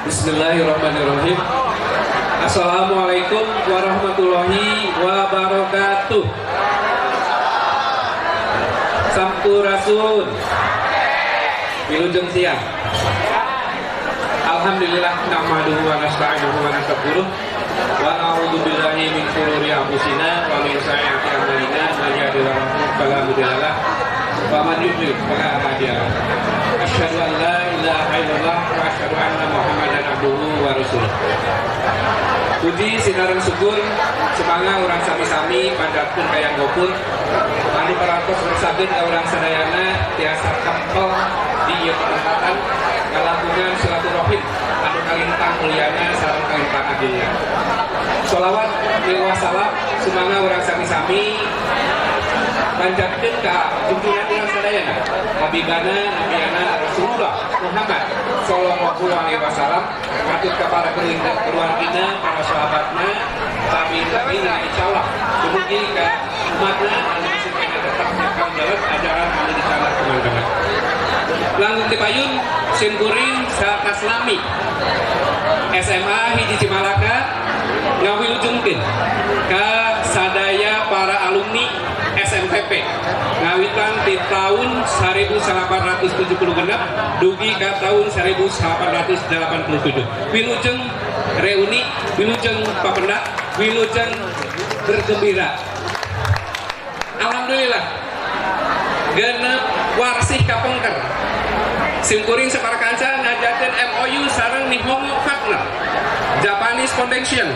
Bismillahirrahmanirrahim. Assalamualaikum warahmatullahi wabarakatuh. Sampurasun. Wilujeng siang. Alhamdulillah nahmaduhu wa nasta'inuhu wa nastaghfiruh wa a'udzu billahi min shururi anfusina wa min sayyiati a'malina may yahdihillahu fala mudilla lahu wa man yudlil fala hadiya lahu. Asyhadu an la ilaha illallah wa asyhadu anna Muhammadan abduhu wa rasuluh. Puji sinaran syukur semanga urang sami-sami pandatkeun ka yang gopur anu parantos bersabdeun ka urang sadayana tiasa kempel di ieu perempatan ngalakukeun silaturahim anu kalintang mulyana sareng kalintang agungna. Sholawat wa salam semanga urang sami-sami panjatkeun ka junjungan urang sadayana habibana nabiyana Rasulullah Muhammad sallallahu alaihi wasallam, matur ka para keluargina, para sahabatna, tabi'in insyaallah dumugi ka umatna anu masih kena tetap nyakal jalan ajaran anu disalah teman-teman. Langkung dipayun simkuring sakaslami SMA hiji Cimalaka ngawilujengkeun ka sadaya para alumni SMTP ngawitan di tahun 1876 dugi ka tahun 1887. Wilujeng reuni, wilujeng papendak, wilujeng bergembira. Alhamdulillah genep warsih kapengker simkuring saparkanca ngajakeun MOU sareng Nihongo Partner Japanese Foundation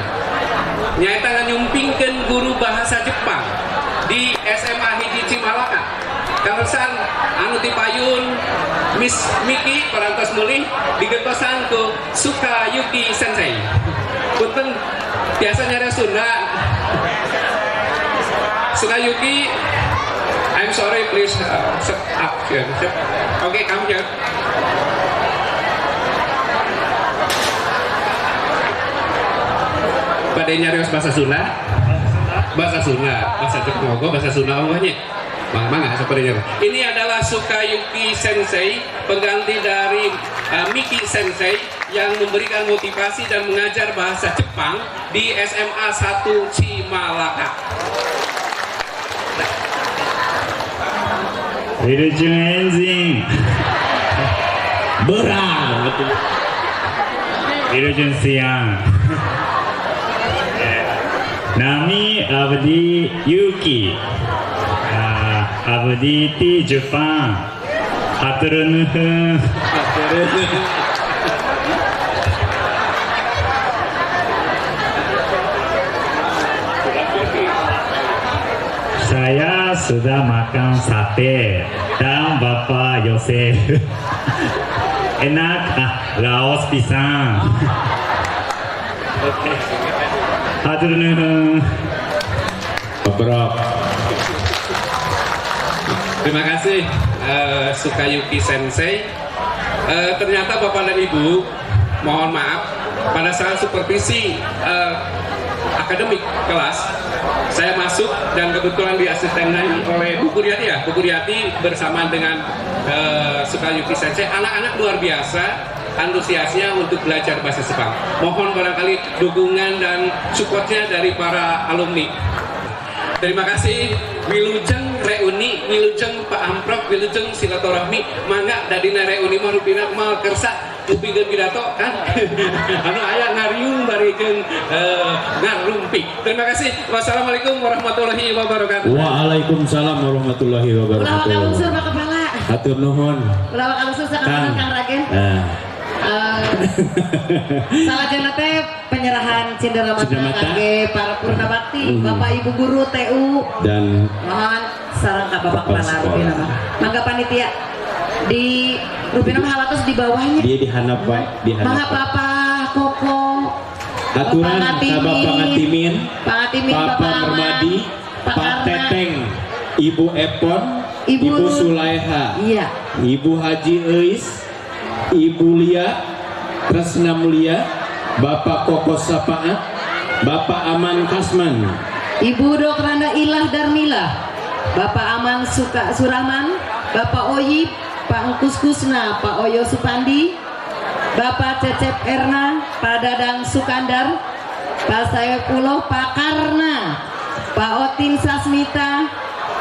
nyaeta nganyumpingkeun guru bahasa Jepang di SMA hiji Cimalaka. Karesan anu dipayun Miss Miki parantos meulih digentosan ku Sukayuki Sensei. Punten biasa nyara Sunda. Sukayuki, I'm sorry please step up here. Okay, come here. Pada nyarios bahasa Sunda. Bahasa Sunda, bahasa Jepang, bahasa Sunda awalnya. Mangga sepertinya. Ini adalah Sukayuki Sensei, pengganti dari Miki Sensei yang memberikan motivasi dan mengajar bahasa Jepang di SMA 1 Cimalaka. Wilujeng enzing. Berat. Wilujeng siang. Nami abdi Yuki. Abdi di Jepang. Hatur nuhun. Saya sudah makan sate dan Bapak Yosef. Enak, Laos pisang. Hatur nuhun. Terima kasih Sukayuki Sensei. Ternyata Bapak dan Ibu, mohon maaf pada saat supervisi akademik kelas saya masuk dan kebetulan diasistenkan oleh Bu Kuryati ya. Bu Kuryati bersama dengan Sukayuki Sensei, anak-anak luar biasa antusiasnya untuk belajar bahasa Jepang. Mohon barangkali dukungan dan supportnya dari para alumni. Terima kasih. Wilujeng reuni, wilujeng Pak Amprok, wilujeng silaturahmi. Mangga dadina reuni mah rupina mal kersa upikeun pidato kan. Anu aya ngariung barikeun ngarumpi. Terima kasih. Wassalamualaikum warahmatullahi wabarakatuh. Waalaikumsalam warahmatullahi wabarakatuh. Ulah unsur Pak Kepala. Hatur nuhun. Ulah unsur sakamana Kang Ragen. Salah jana teh penyerahan cindera mata kangge para purna bakti, Bapak Ibu guru TU dan mohon sareng ka Bapak Kepala Rupina mah. Mangga panitia di Rupina mah halatos di bawahnya. dia dihanap Pak, dihanap. Mangga Bapak Koko, Aturan ka Bapak Ngatimin, Bapak Permadi, Pak Teteng, Ibu Epon, Ibu Sulaiha, iya, Ibu Haji Eis, Ibu Lia, Tresna Mulia, Bapak Koko Sapaat, Bapak Aman Kasman, Ibu Dokrana Ilah Darmila, Bapak Aman Surahman, Bapak Oyib, Pak Kuskusna, Pak Oyo Supandi, Bapak Cecep Erna, Pak Dadang Sukandar, Pak Saifullah Pak Karna, Pak Otin Sasmita,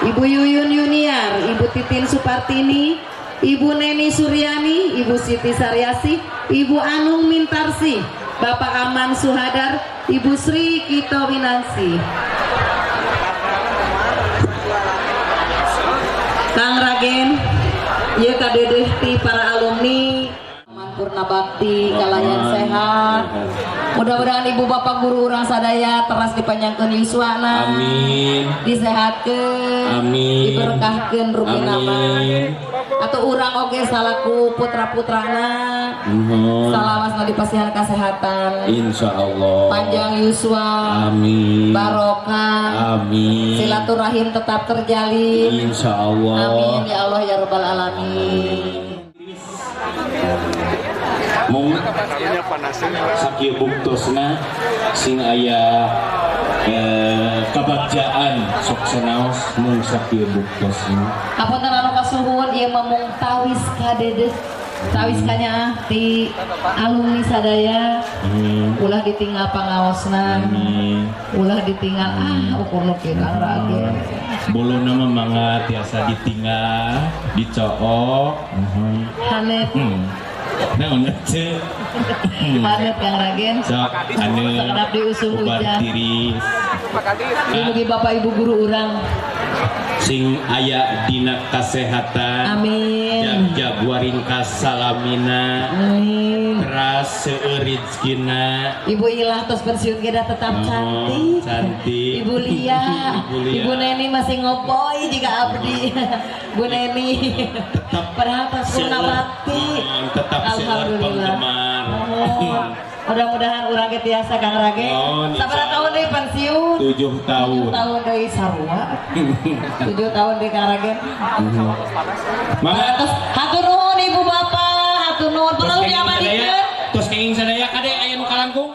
Ibu Yuyun Yuniar, Ibu Titin Supartini, Ibu Neni Suryani, Ibu Siti Saryasi, Ibu Anung Mintarsi, Bapak Aman Suhadar, Ibu Sri Kito Winansi. Kang Ragen, ya kadedeh ti para alumni Purna Bakti kalayan sehat. Mudah-mudahan ibu bapak guru urang sadaya teras dipanjangkeun yuswana. Amin. Disehatkeun. Amin. Diberkahkeun rupina mah. Atuh urang oge salaku putra-putrana. Salawasna dipasihan kesehatan. Insyaallah. Panjang yuswa. Amin. Barokah. Amin. Silaturahim tetap terjalin. Insyaallah. Amin ya Allah ya rabbal alamin. Mung sakieu buktosna sing aya kabagjaan sok sanaos mung sakieu buktosna. Apunten anu kasuhun ieu mah mung tawis kadedeh. Tawiskanya ti alumni sadaya. Ulah ditinggal pangaosna. Ulah ditinggal ukur nu kieu Kang Ragen. Bolona mah mangga tiasa ditinggal, dicook. Hanet. Naon teh? Hanet Kang Ragen. Sok anu Sakedap diusum ubar hujan. tiris. Mugi Bapak Ibu guru urang. Sing aya dina kasehatan. Amin. Jaguarin kasalamina. Amin. Teras seueur rezekina. Ibu Ilah tos pensiun kita tetap cantik. Cantik. Ibu Lia, Ibu Lia. Ibu Neni masih ngopoy jika abdi. Bu Neni. Padahal pas purna bakti. Tetap seueur penggemar. Mudah-mudahan urang ge tiasa Kang Ragen. Sabaraha tahun deui pensiun? 7 tahun. 7 tahun deui sarua. 7 tahun deui Kang Ragen. Mangga Terus hatur nuhun Ibu Bapak, hatur nuhun perlu diabadikeun. tos kenging sadaya kade aya nu kalangkung.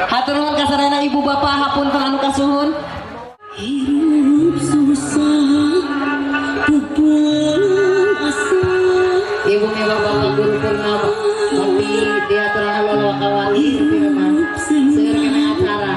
Hatur nuhun ka sarana Ibu Bapak hapunten anu kasuhun. Hirup susah pupulang asa. Ibu mewah Bapak guru Purnama tapi dia telah lolo kawali firman seueur kana acara.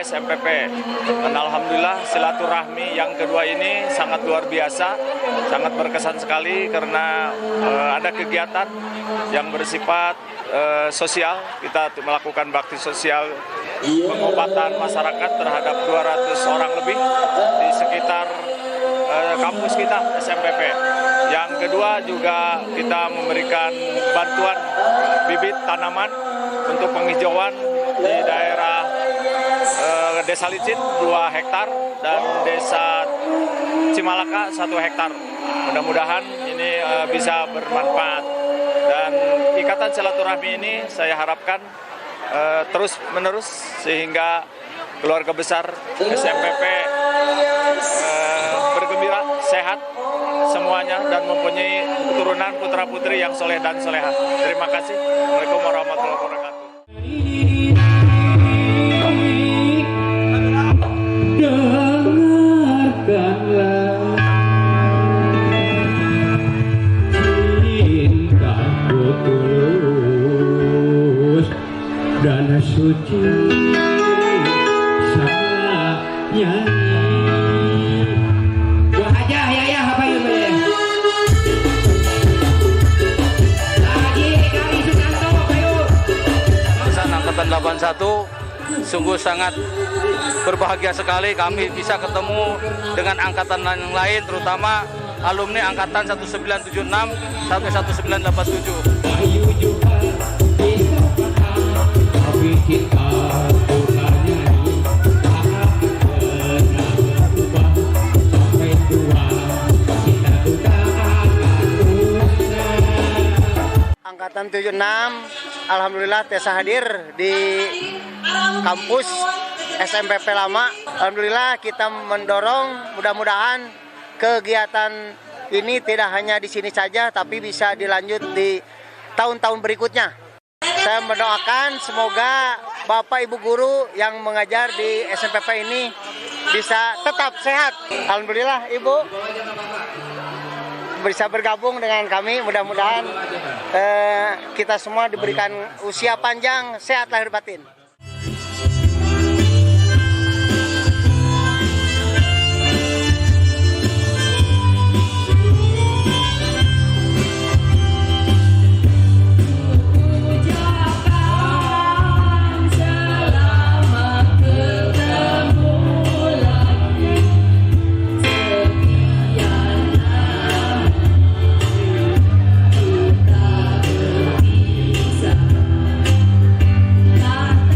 SMPP. Dan alhamdulillah silaturahmi yang kedua ini sangat luar biasa, sangat berkesan sekali karena ada kegiatan yang bersifat sosial. Kita melakukan bakti sosial pengobatan masyarakat terhadap 200 orang lebih di sekitar kampus kita SMPP. Yang kedua juga kita memberikan bantuan bibit tanaman untuk penghijauan di daerah Desa Licin 2 hektar dan Desa Cimalaka 1 hektar. Mudah-mudahan ini bisa bermanfaat. Dan ikatan silaturahmi ini saya harapkan terus menerus sehingga keluarga besar SMPP bergembira, sehat semuanya dan mempunyai keturunan putra-putri yang soleh dan soleha. Terima kasih. Assalamualaikum warahmatullahi wabarakatuh. Cintaku tulus dan suci sama nyanyi. Wah aja ya apa yuk lagi kali Sukanto ayo. Jurusan Angkatan 81 sungguh sangat berbahagia sekali kami bisa ketemu dengan angkatan yang lain, terutama alumni angkatan 1976 sampai 1987. Ayu juga bisa paham, tapi kita bukan nyanyi. Akan pernah berubah sampai tua, kita juga akan musnah. Angkatan 76, alhamdulillah Tessa hadir di kampus SMPP lama. Alhamdulillah kita mendorong mudah-mudahan kegiatan ini tidak hanya di sini saja tapi bisa dilanjut di tahun-tahun berikutnya. Saya mendoakan semoga Bapak Ibu guru yang mengajar di SMPP ini bisa tetap sehat. Alhamdulillah Ibu bisa bergabung dengan kami, mudah-mudahan kita semua diberikan usia panjang, sehat lahir batin. Tak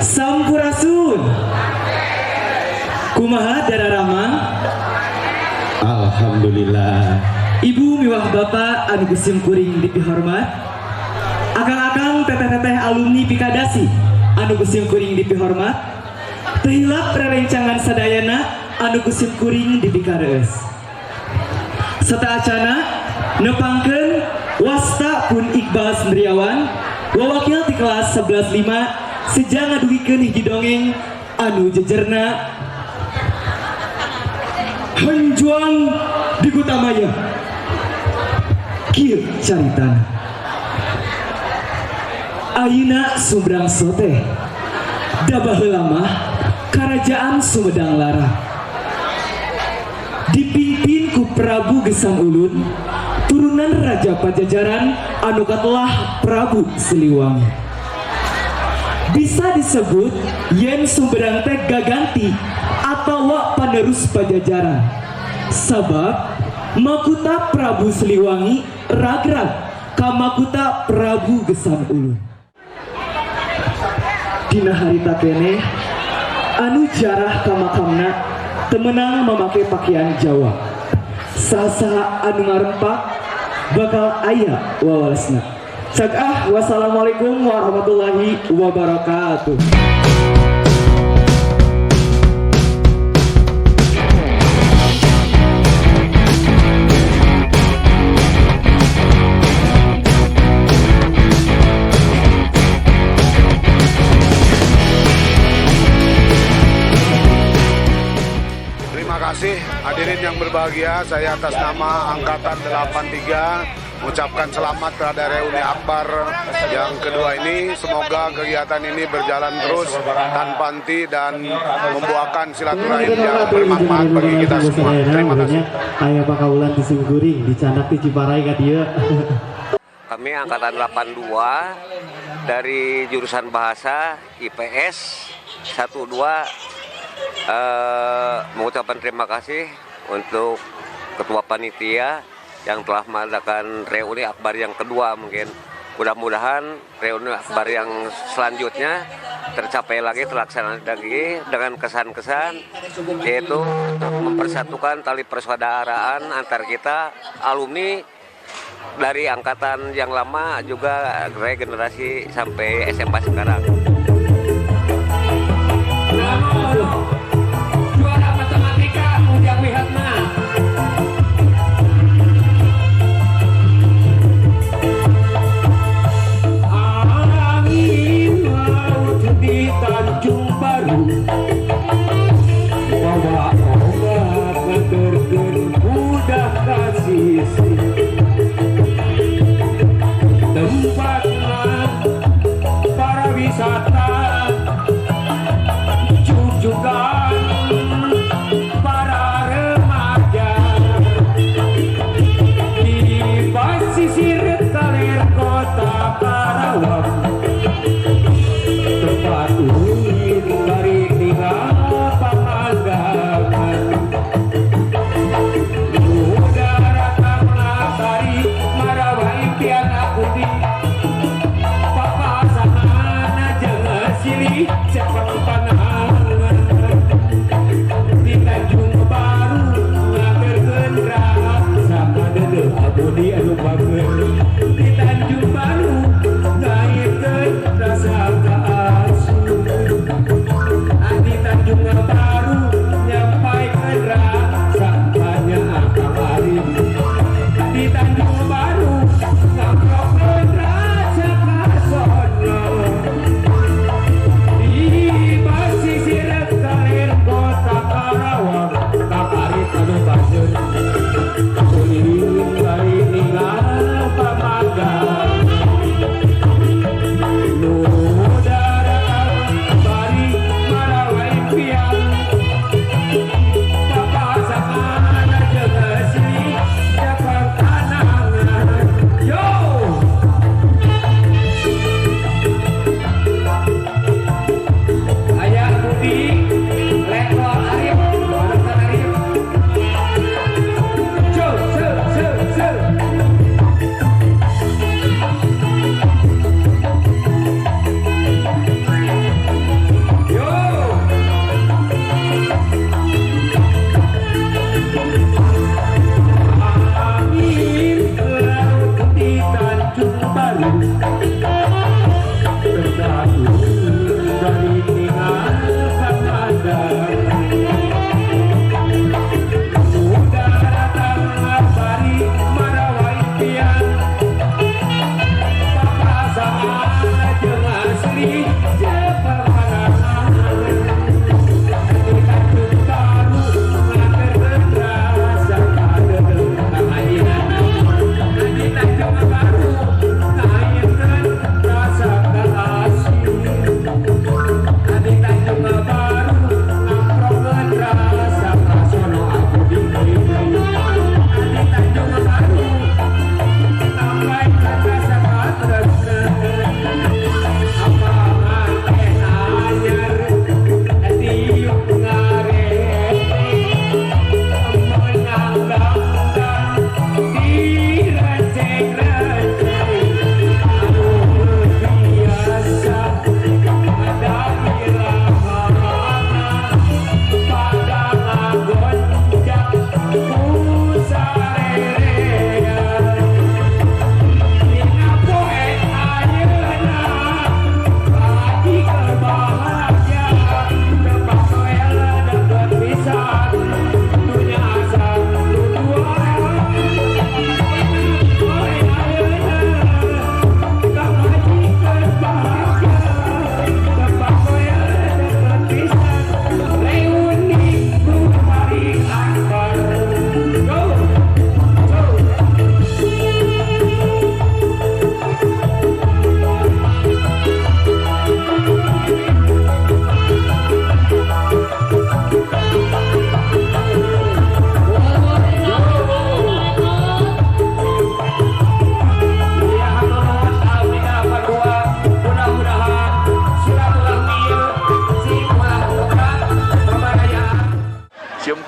Sampurasun. Kumaha Dara Rama? Alhamdulillah. Ibu miwah bapak anu geus kuring dipihormat. Akang-akang teteh-teteh alumni Pikadasi anu geus kuring dipihormat. Teu hilap rerencangan sadayana anu geus kuring dipikareus. Sataacana nepangkeun wasta pun Iqbal Sendriawan wawakil di kelas 11.5 sejang ngaduhikeun hiji dongeng anu jejerna Hanjuang di Kutamaya. Kieu caritana. Ayeuna Sumberang Sote da baheula mah Karajaan Sumedang Lara dipimpin ku Prabu Gesang Ulun turunan Raja Pajajaran anu katelah Prabu Siliwangi. Bisa disebut yen Sumberang teh gaganti atau penerus Pajajaran sabab makuta Prabu Siliwangi ragrag ka makuta Prabu Gesang Ulun. Dina harita keneh anu jarah ka makamna temenang memakai pakaian Jawa. Saha-saha anu ngarempak bakal aya wawalasna. Cagah wassalamualaikum warahmatullahi wabarakatuh. Terima kasih hadirin yang berbahagia, saya atas nama Angkatan 83 mengucapkan selamat terhadap reuni akbar yang kedua ini. Semoga kegiatan ini berjalan terus tanpa henti dan membuahkan silaturahim yang bermanfaat bagi kita semua. Terima kasih. Aya pakaulan di Singkuring, dicanak di Ciparai ka dieu. Kami Angkatan 82 dari jurusan Bahasa IPS 12 mengucapkan terima kasih untuk Ketua Panitia yang telah mengadakan reuni akbar yang kedua. Mungkin mudah-mudahan reuni akbar yang selanjutnya tercapai lagi, terlaksana lagi dengan kesan-kesan, yaitu mempersatukan tali persaudaraan antar kita alumni dari angkatan yang lama juga regenerasi sampai SMA sekarang. Juara matematika ujang lihatna. Angin laut di Tanjung Baru bawa ombak ngeterkeun budak kasih tempatna para wisata jujukan para remaja di pasisir kalir kota Karawang, tempat ulin dari tinggal pemandangan udara tanah tari marawa impian aku di papasana jangan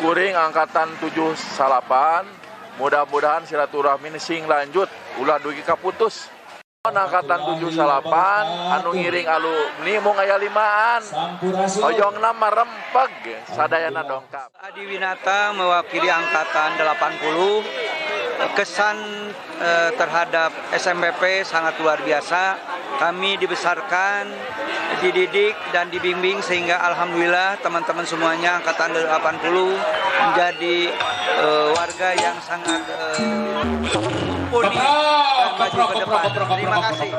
Kuring Angkatan 78, mudah-mudahan silaturahmi ini sing lanjut, ulah dugi kaputus. Angkatan 78 anu ngiring alumni mung aya 5an. Oyongna marempeg sadayana dongkap. Adi Winata mewakili angkatan 80. Kesan terhadap SMPP sangat luar biasa. Kami dibesarkan, dididik dan dibimbing sehingga alhamdulillah teman-teman semuanya angkatan 80 menjadi warga yang sangat mumpuni dan maju ke depan. Terima kasih.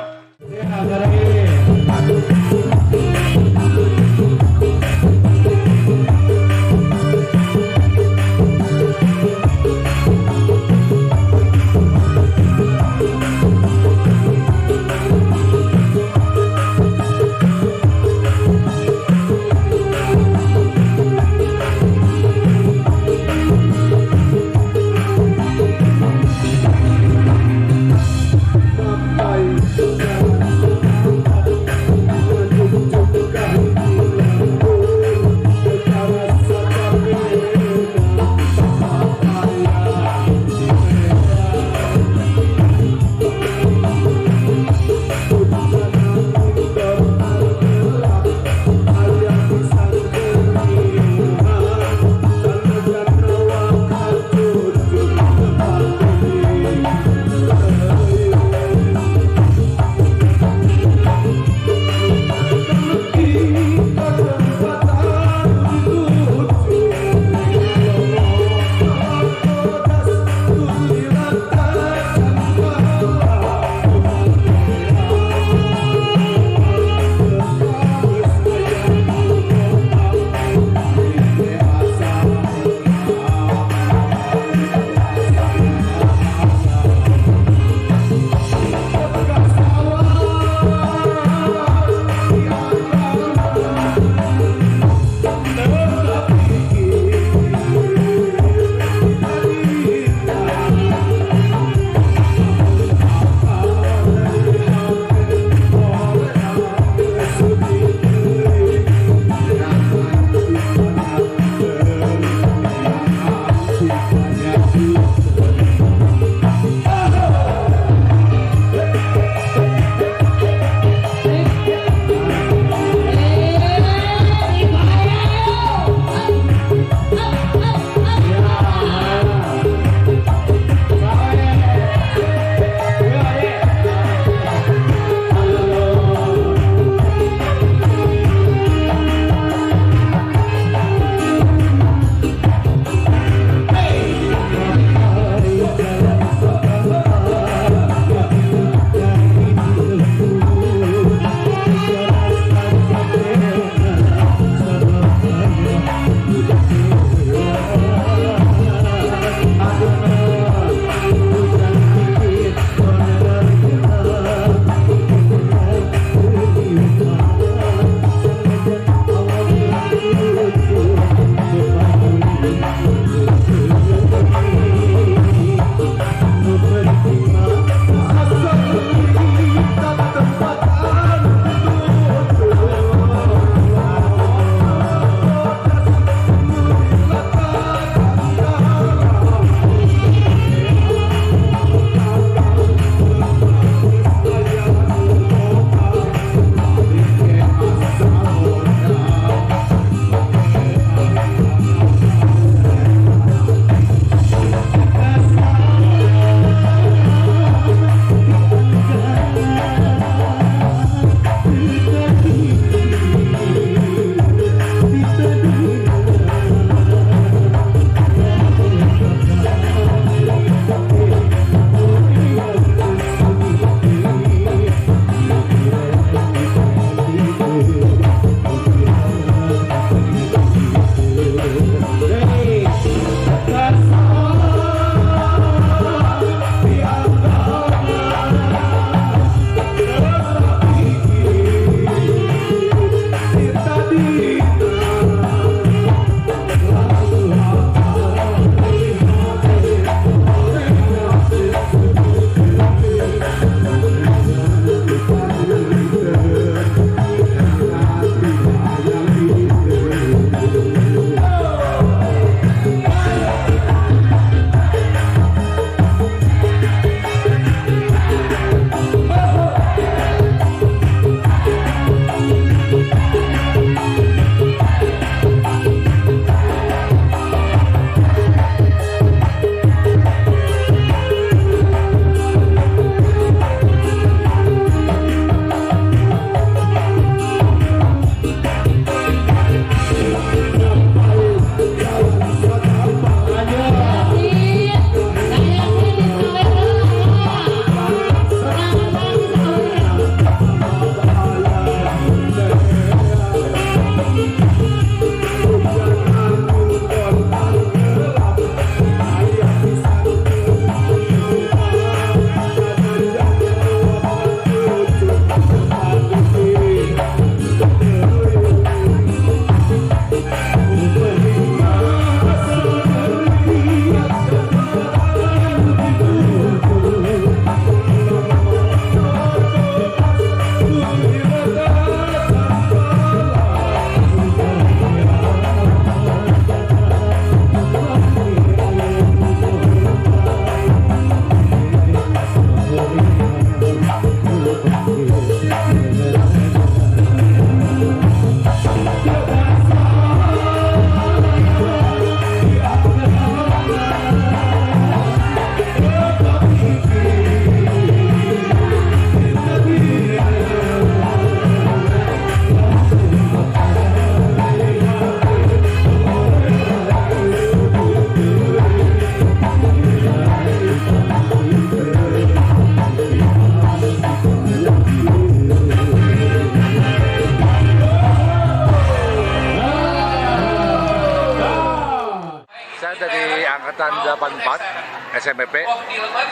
Angkatan 84 SMPP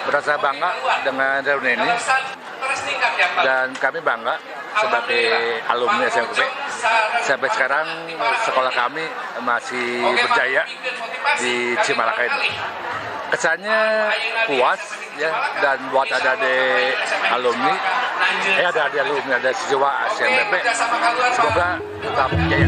merasa bangga dengan reuni ini, dan kami bangga sebagai alumni SMPP. Sampai sekarang sekolah kami masih berjaya di Cimalaka ini. Kesannya puas ya, dan buat adik-adik alumni, ada siswa SMPP, semoga tetap jaya.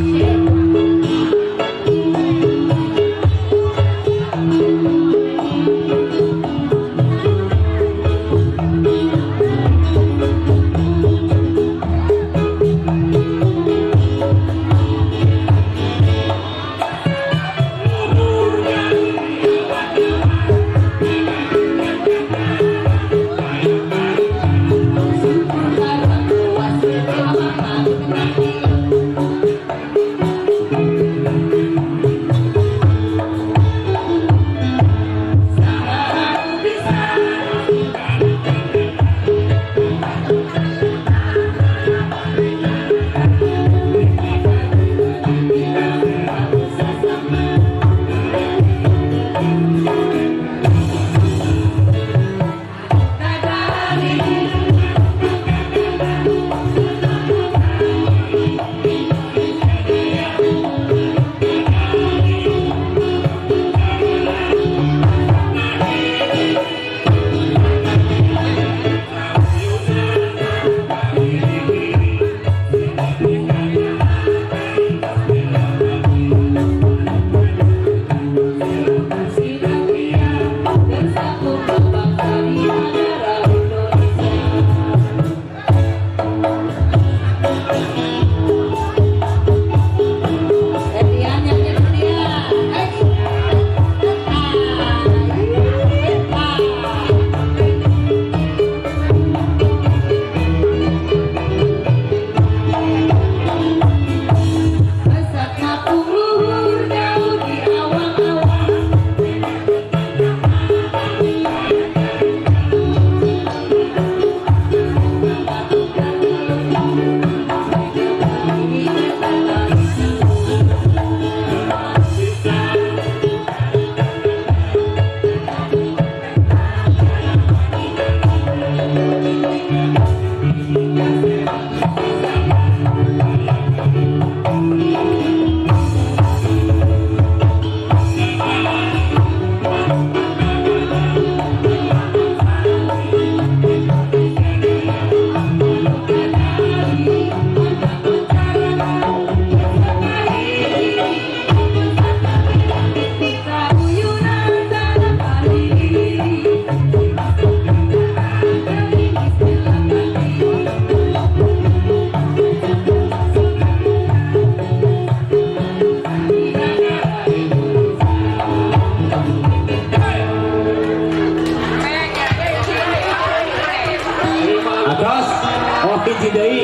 hiji deui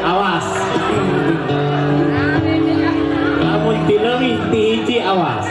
awas. Lamun ti leuwih ti hiji awas.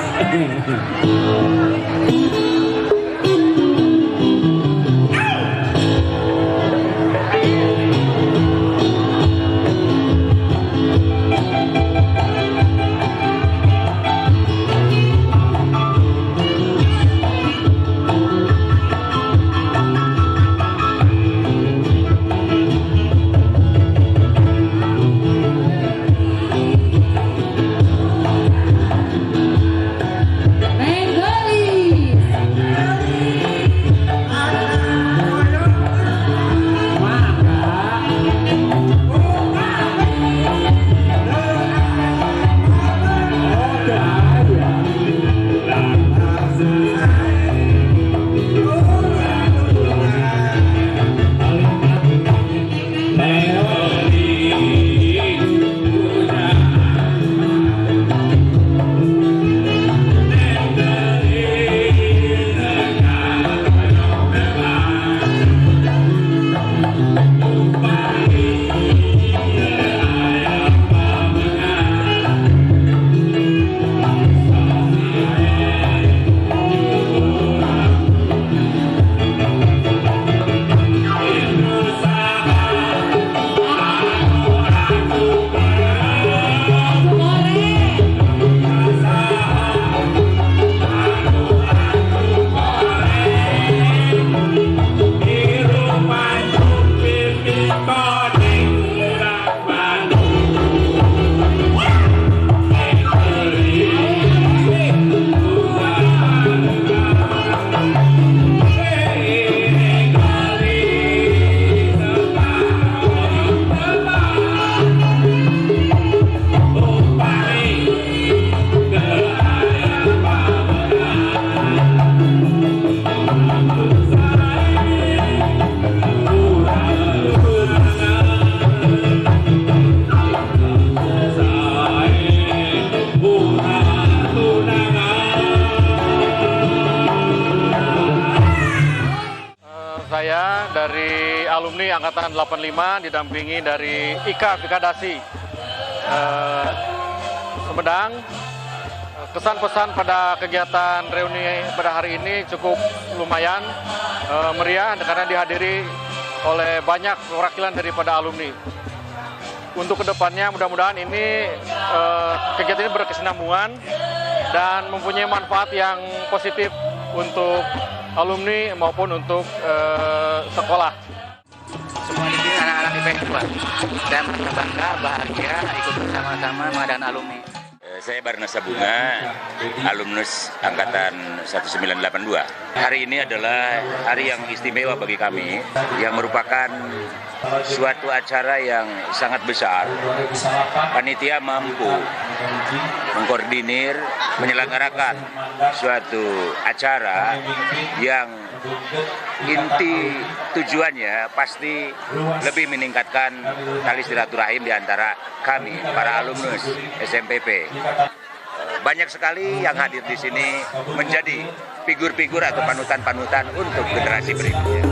Reuni Angkatan 85 didampingi dari IKA Pikadasi Sumedang. Kesan-pesan pada kegiatan reuni pada hari ini cukup lumayan meriah karena dihadiri oleh banyak perwakilan daripada alumni. Untuk kedepannya mudah-mudahan ini kegiatan ini berkesinambungan dan mempunyai manfaat yang positif untuk alumni maupun untuk sekolah. Semua di sini anak-anak IPS 2 dan merasa bangga, bahagia ikut bersama-sama mengadakan alumni. Saya Barnasa Bunga, alumnus Angkatan 1982. Hari ini adalah hari yang istimewa bagi kami, yang merupakan suatu acara yang sangat besar. Panitia mampu mengkoordinir, menyelenggarakan suatu acara yang inti tujuannya pasti lebih meningkatkan tali silaturahim di antara kami, para alumnus SMPP. Banyak sekali yang hadir di sini menjadi figur-figur atau panutan-panutan untuk generasi berikutnya.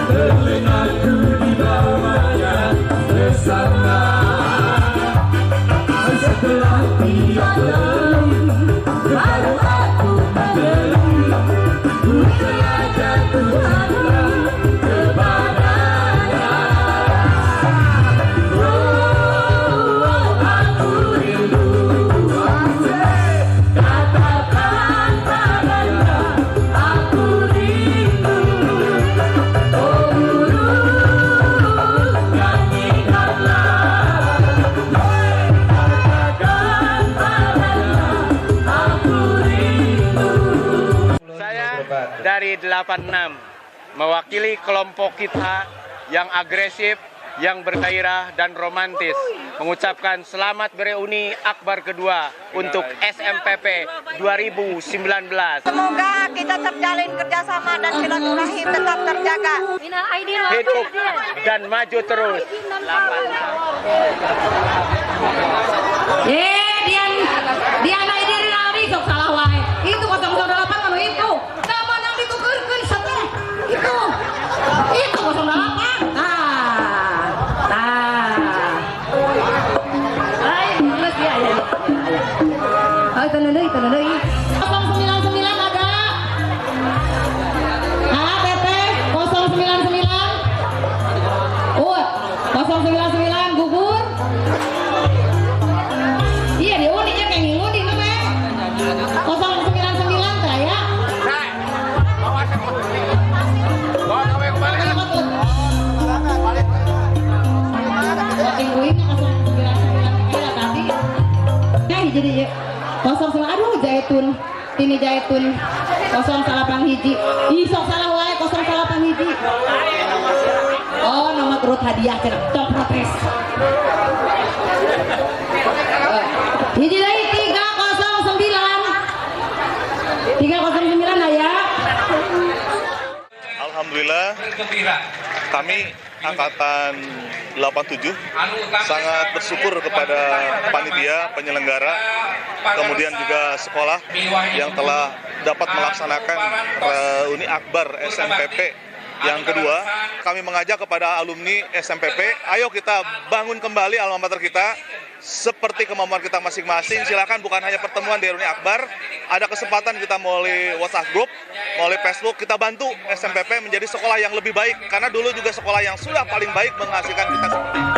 telingaku dibawanya bersama. Setelah dia pergi, baru aku mengerti, ku telah jatuh hamba kepadanya. Aku rindu, katakan padanya, aku rindu. Oh burung, nyanyikanlah. Saya dari 86 mewakili kelompok kita yang agresif, yang bergairah dan romantis, mengucapkan selamat bereuni Akbar kedua untuk SMPP 2019. Semoga kita terjalin kerjasama dan silaturahim tetap terjaga. Hidup dan maju terus. Dian Aidin Rari sok salah wae. Itu 008 kalau itu. Nama nang ditukeurkeun sateh. Itu 008. Terus ya. Oh, itu deui. 099 ada. Teteh 099. Oh, 099 gugur. Iya, dia uninya kayak ngudi namanya. 099 saya. Jadi 09, aduh Zaitun, ini Zaitun 08 hiji. Ih sok salah wae 08 hiji. Oh, nomor urut hadiah cenah, tong protes. Hiji deui 309 aya. Alhamdulillah kami angkatan 87 sangat bersyukur kepada panitia penyelenggara, kemudian juga sekolah yang telah dapat melaksanakan reuni Akbar SMPP yang kedua. Kami mengajak kepada alumni SMPP, ayo kita bangun kembali alma mater kita seperti kemampuan kita masing-masing. Silakan, bukan hanya pertemuan di reuni Akbar, ada kesempatan kita melalui WhatsApp group, melalui Facebook, kita bantu SMPP menjadi sekolah yang lebih baik, karena dulu juga sekolah yang sudah paling baik menghasilkan kita seperti ini.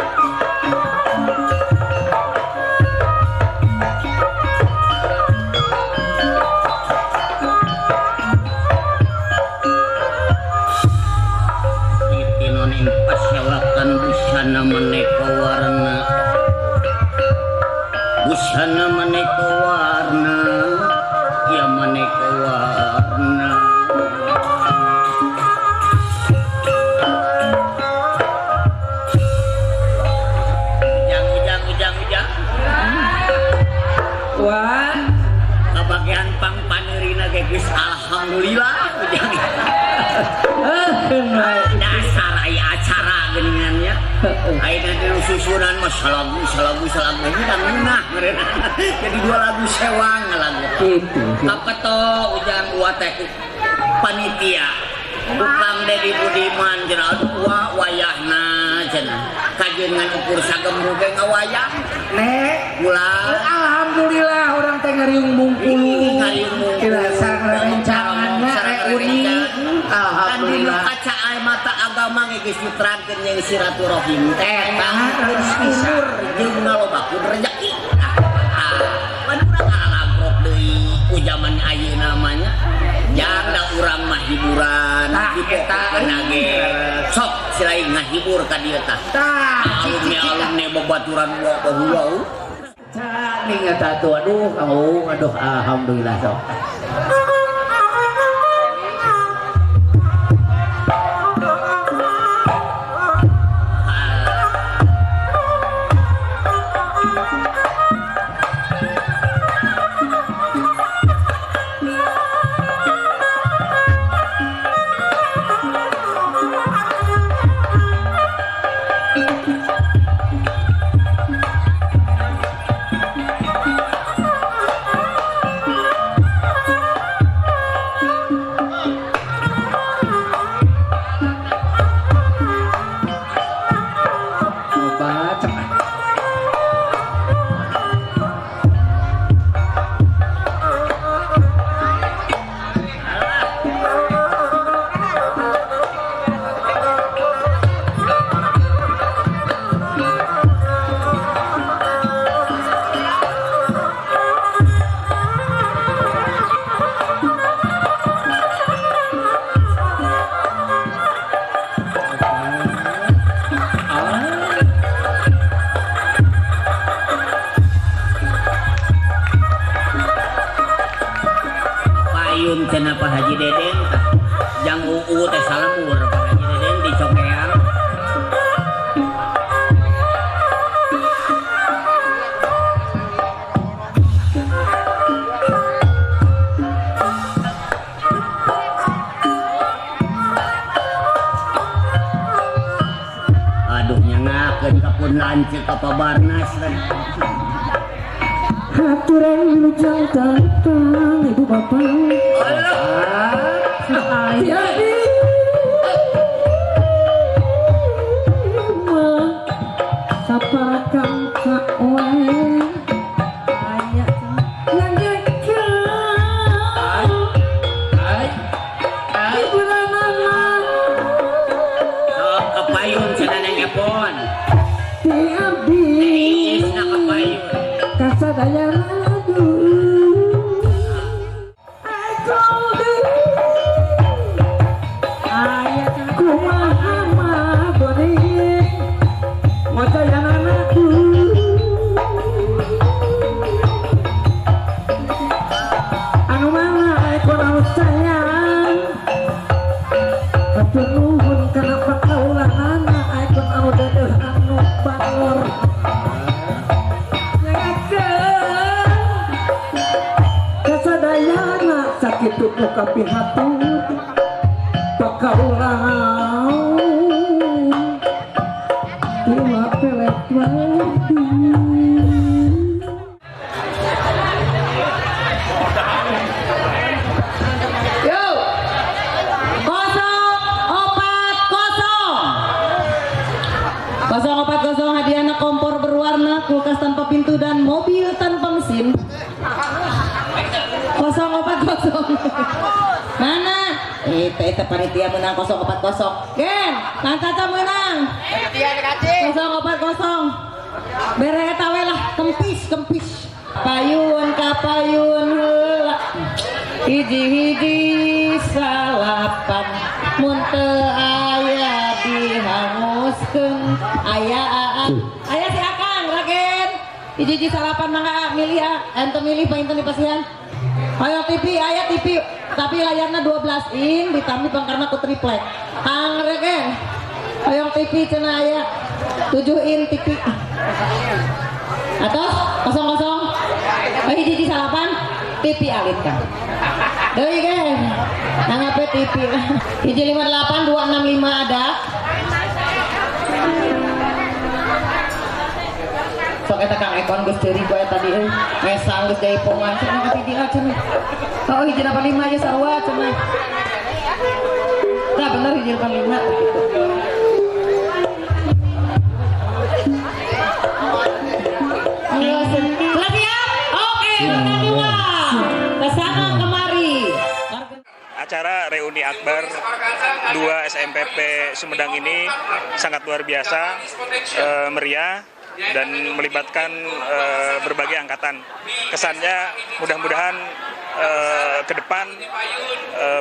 Tinoning pasyawakan busana maneka warna, busana maneka warna, ya maneka warna. Ujang. Wah, kabagian pang panerina geus alhamdulillah ujang. Dasar aya acara geuningannya. Ayeuna teh susunan mah salagu ini dan ngeunah meureun. Jadi 2 lagu sewang lagu. Kitu. Apa to ujang teh panitia. Tukang Dedi Budiman cenah aduh wayahna cenah. Kajengan ukur sagemru ge ngawayah. Nek, ulah. Alhamdulillah orang teh ngariung mungkulu. Dirasa rencanganna reuni. Alhamdulillah. Kaca air mata agama geus diterangkeun jeung silaturahim teh. Harus umur jeung ngalobakeun rezeki. Pan urang ngalagrok deui ku zaman ayeuna namanya. Janda urang mah hiburan dipokokeun ge. Sok silaing ngahibur ka dieu tah. Alumni babaturan bahulau. Ning eta tuh aduh alhamdulillah sok. pun lancip apa Barnas kan. Haturan wilujeng datang ibu bapak. Jadi sapakan kak wae aya ibu mama Sok kepayun cenah neng Epon. di abdi Isna kepayun. kasadaya radu ayat kumaha mah boni mocayan anakku anu mana ekonomi sayang atur nuhun kana pakaulanana aikon anu dadeuh anu balor kasadayana sakitu nu kapihatut pakaulang tila pelet wadi. Yo, 040 hadiah kompor berwarna, kulkas tanpa pintu dan mobil tanpa mesin. 040 mana? Itu panitia menang 040. Gen, Kang Caca menang. 040. Bere eta we lah, kempis. Payun kapayun heula. Hiji-hiji salapan mun teu aya dihanguskeun. Aya si Akang Ragen. Hiji-hiji salapan mangga milih ente milih painten dipasihan. Ayo TV, aya TV, tapi layarnya 12 in ditambah pangkarna ku triplek. Kang Ragen. Ayo TV cenah aya 7 in TV. Atos 00. Hiji-hiji salapan TV alit kan. Deui gen. Nanggape TV. Hiji 58 265 ada. Sok eta Kang Ekon geus ceuri bae tadi euy. Mesang geus deui pongan cenah ka dia cenah. Oh hiji 85 aja sarua cenah. Tah bener hiji 85 gitu. Lagi ya? Oke, menang 2. Kesana kemari. Acara reuni akbar 2 SMPP Sumedang ini sangat luar biasa, meriah dan melibatkan berbagai angkatan. Kesannya mudah-mudahan ke depan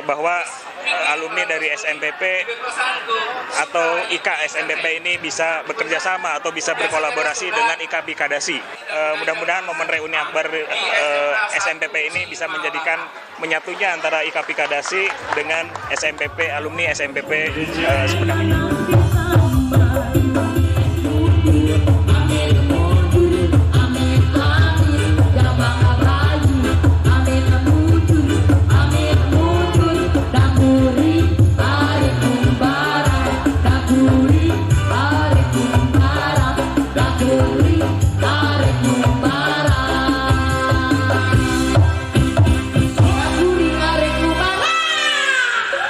bahwa alumni dari SMPP atau IK SMPP ini bisa bekerja sama atau bisa berkolaborasi dengan IK Bikadasi. Mudah-mudahan momen reuni akbar SMPP ini bisa menjadikan menyatunya antara IK Bikadasi dengan SMPP, alumni SMPP Sumedang ini.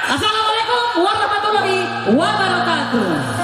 Assalamualaikum warahmatullahi wabarakatuh.